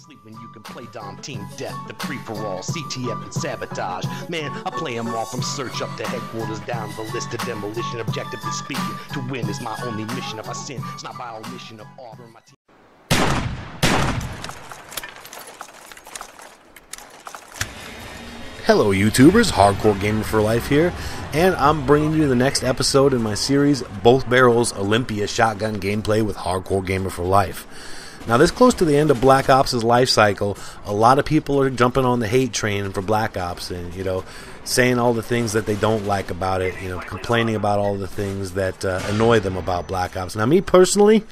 Sleep when you can play Dom Team Death, the free-for-all, CTF and Sabotage. Man, I play them all from search up to headquarters, down the list of demolition. Objectively speaking, to win is my only mission. If I sin, it's not by omission of offering my team. Hello YouTubers, Hardcore Gamer for Life here, and I'm bringing you the next episode in my series, Both Barrels Olympia Shotgun Gameplay with Hardcore Gamer for Life. Now this close to the end of Black Ops' life cycle, a lot of people are jumping on the hate train for Black Ops and, saying all the things that they don't like about it, complaining about all the things that annoy them about Black Ops. Now me personally,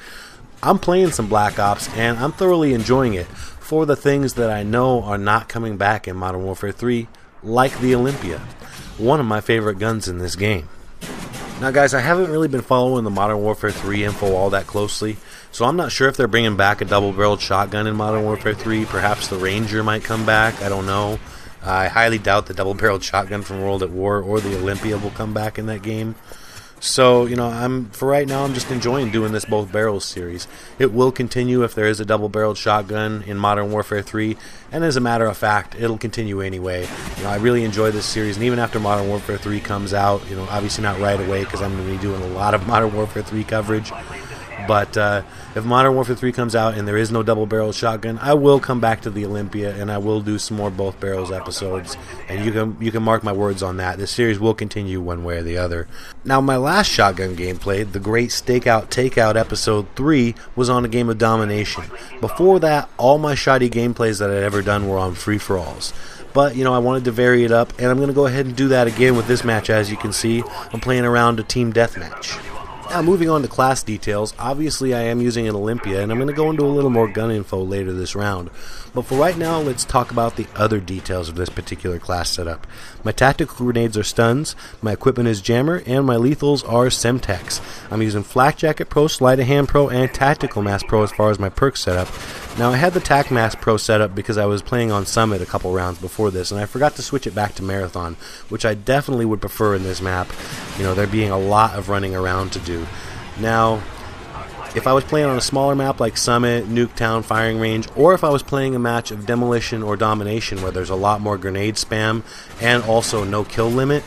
I'm playing some Black Ops and I'm thoroughly enjoying it for the things that I know are not coming back in Modern Warfare 3, like the Olympia, one of my favorite guns in this game. Now guys, I haven't really been following the Modern Warfare 3 info all that closely, so I'm not sure if they're bringing back a double-barreled shotgun in Modern Warfare 3. Perhaps the Ranger might come back, I don't know. I highly doubt the double-barreled shotgun from World at War or the Olympia will come back in that game. So, for right now, I'm just enjoying doing this Both Barrels series. It will continue if there is a double-barreled shotgun in Modern Warfare 3, and as a matter of fact, it'll continue anyway. I really enjoy this series, and even after Modern Warfare 3 comes out, obviously not right away because I'm going to be doing a lot of Modern Warfare 3 coverage, but if Modern Warfare 3 comes out and there is no double-barreled shotgun, I will come back to the Olympia and I will do some more Both Barrels episodes, and you can mark my words on that. This series will continue one way or the other. Now, my last shotgun gameplay, the Great Stakeout Takeout Episode 3, was on a game of domination. Before that, all my shoddy gameplays that I'd ever done were on free-for-alls. But, I wanted to vary it up, and I'm going to go ahead and do that again with this match. As you can see, I'm playing around a team deathmatch. Now, moving on to class details, obviously I am using an Olympia, and I'm going to go into a little more gun info later this round. But for right now, let's talk about the other details of this particular class setup. My tactical grenades are stuns, my equipment is jammer, and my lethals are Semtex. I'm using Flak Jacket Pro, Sleight of Hand Pro, and Tactical Mask Pro as far as my perk setup. Now, I had the Tac Mask Pro setup because I was playing on Summit a couple rounds before this, and I forgot to switch it back to Marathon, which I definitely would prefer in this map, there being a lot of running around to do. Now, if I was playing on a smaller map like Summit, Nuketown, Firing Range, or if I was playing a match of Demolition or Domination where there's a lot more grenade spam and also no kill limit,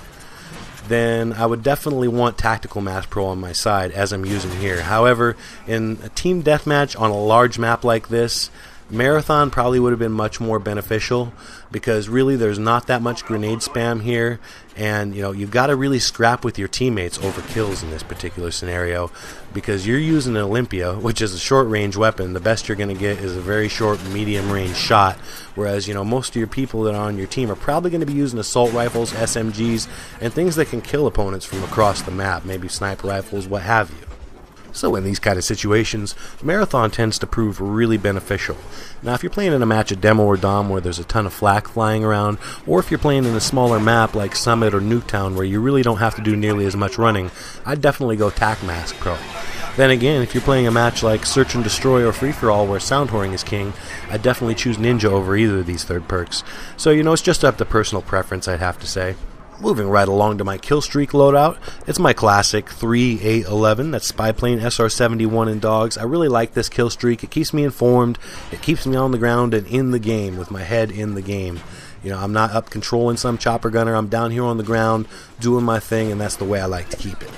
then I would definitely want Tactical Mask Pro on my side, as I'm using here. However, in a team deathmatch on a large map like this, Marathon probably would have been much more beneficial because really there's not that much grenade spam here, and you've got to really scrap with your teammates over kills in this particular scenario because you're using an Olympia, which is a short range weapon. The best you're going to get is a very short medium range shot, whereas most of your people that are on your team are probably going to be using assault rifles, SMGs, and things that can kill opponents from across the map, maybe sniper rifles, what have you. So in these kind of situations, Marathon tends to prove really beneficial. Now if you're playing in a match of Demo or Dom where there's a ton of flak flying around, or if you're playing in a smaller map like Summit or Nuketown where you really don't have to do nearly as much running, I'd definitely go Tac Mask Pro. Then again, if you're playing a match like Search and Destroy or Free For All where Sound Whoring is king, I'd definitely choose Ninja over either of these third perks. So it's just up to personal preference, I'd have to say. Moving right along to my kill streak loadout, it's my classic 3-8-11, that's Spy Plane SR-71 and Dogs. I really like this kill streak. It keeps me informed, it keeps me on the ground and in the game, with my head in the game. I'm not up controlling some chopper gunner, I'm down here on the ground doing my thing, and that's the way I like to keep it.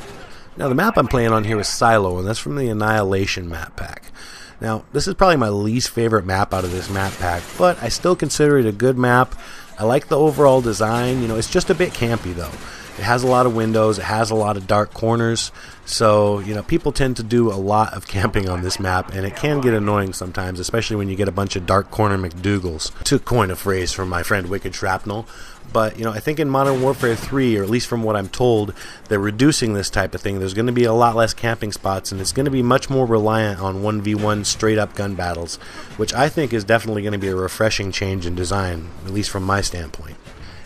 Now the map I'm playing on here is Silo, and that's from the Annihilation map pack. Now this is probably my least favorite map out of this map pack, but I still consider it a good map. I like the overall design. It's just a bit campy though. It has a lot of windows, it has a lot of dark corners, so people tend to do a lot of camping on this map, and it can get annoying sometimes, especially when you get a bunch of dark corner McDougals, to coin a phrase from my friend Wicked Shrapnel. But I think in Modern Warfare 3, or at least from what I'm told, they're reducing this type of thing. There's going to be a lot less camping spots, and it's going to be much more reliant on 1v1 straight up gun battles, which I think is definitely going to be a refreshing change in design, at least from my standpoint.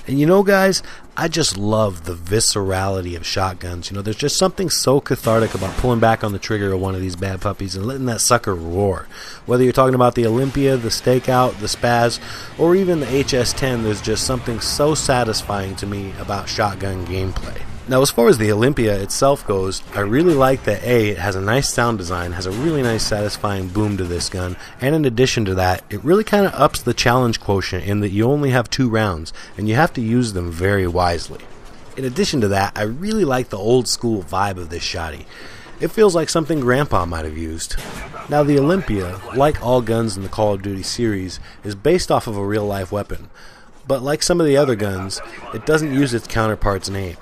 And guys, I just love the viscerality of shotguns. There's just something so cathartic about pulling back on the trigger of one of these bad puppies and letting that sucker roar. Whether you're talking about the Olympia, the Stakeout, the Spaz, or even the HS-10, there's just something so satisfying to me about shotgun gameplay. Now, as far as the Olympia itself goes, I really like that it has a nice sound design, has a really nice satisfying boom to this gun, and in addition to that, it really kind of ups the challenge quotient in that you only have 2 rounds, and you have to use them very wisely. In addition to that, I really like the old school vibe of this shotty. It feels like something Grandpa might have used. Now, the Olympia, like all guns in the Call of Duty series, is based off of a real-life weapon, but like some of the other guns, it doesn't use its counterpart's name.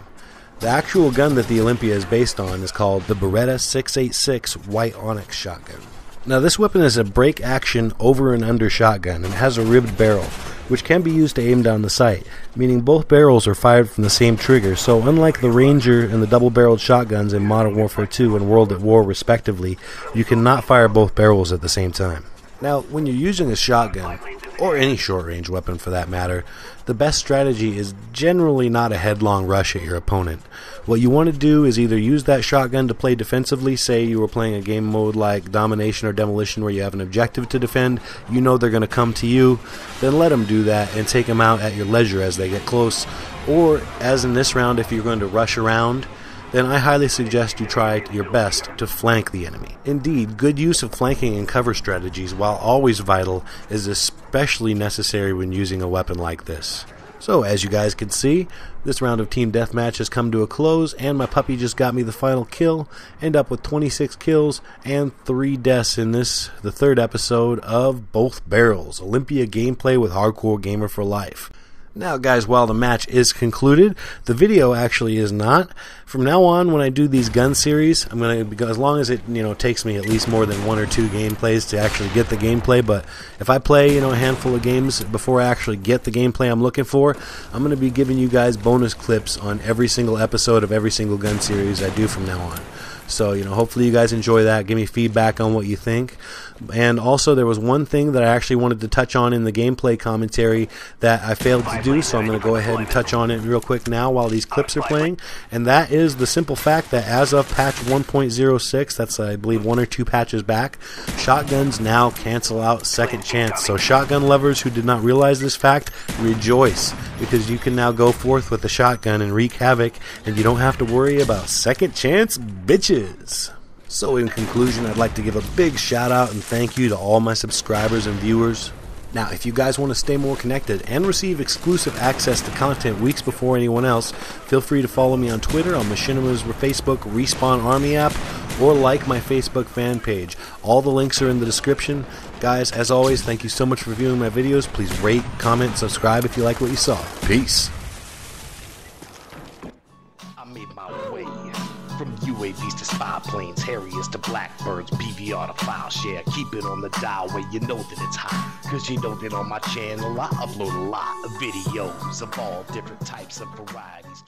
The actual gun that the Olympia is based on is called the Beretta 686 White Onyx shotgun. Now, this weapon is a break-action over and under shotgun and has a ribbed barrel, which can be used to aim down the sight, meaning both barrels are fired from the same trigger, so unlike the Ranger and the double-barreled shotguns in Modern Warfare 2 and World at War respectively, you cannot fire both barrels at the same time. Now, when you're using a shotgun, or any short-range weapon for that matter, the best strategy is generally not a headlong rush at your opponent. What you want to do is either use that shotgun to play defensively, say you were playing a game mode like Domination or Demolition where you have an objective to defend, you know they're going to come to you, then let them do that and take them out at your leisure as they get close. Or, as in this round, if you're going to rush around, then I highly suggest you try your best to flank the enemy. Indeed, good use of flanking and cover strategies, while always vital, is especially necessary when using a weapon like this. So, as you guys can see, this round of Team Deathmatch has come to a close, and my puppy just got me the final kill. End up with 26 kills and 3 deaths in this, the 3rd episode of Both Barrels, Olympia gameplay with Hardcore Gamer for Life. Now, guys, while the match is concluded, the video actually is not. From now on, when I do these gun series, I'm going to, as long as it, takes me at least more than 1 or 2 gameplays to actually get the gameplay, but if I play, a handful of games before I actually get the gameplay I'm looking for, I'm going to be giving you guys bonus clips on every single episode of every single gun series I do from now on. So, hopefully you guys enjoy that. Give me feedback on what you think. And also, there was one thing that I actually wanted to touch on in the gameplay commentary that I failed to do, so I'm going to go ahead and touch on it real quick now while these clips are playing. And that is the simple fact that as of patch 1.06, that's I believe 1 or 2 patches back, shotguns now cancel out second chance. So shotgun lovers who did not realize this fact, rejoice, because you can now go forth with the shotgun and wreak havoc, and you don't have to worry about second chance bitches. So in conclusion, I'd like to give a big shout out and thank you to all my subscribers and viewers. Now, if you guys want to stay more connected and receive exclusive access to content weeks before anyone else, feel free to follow me on Twitter, on Machinima's Facebook Respawn Army app, or like my Facebook fan page. All the links are in the description. Guys, as always, thank you so much for viewing my videos. Please rate, comment, subscribe if you like what you saw. Peace. I made my way from UAVs to spy planes, Harriers to Blackbirds, PVR to file share. Keep it on the dial where you know that it's hot, cause you know that on my channel I upload a lot of videos of all different types of varieties.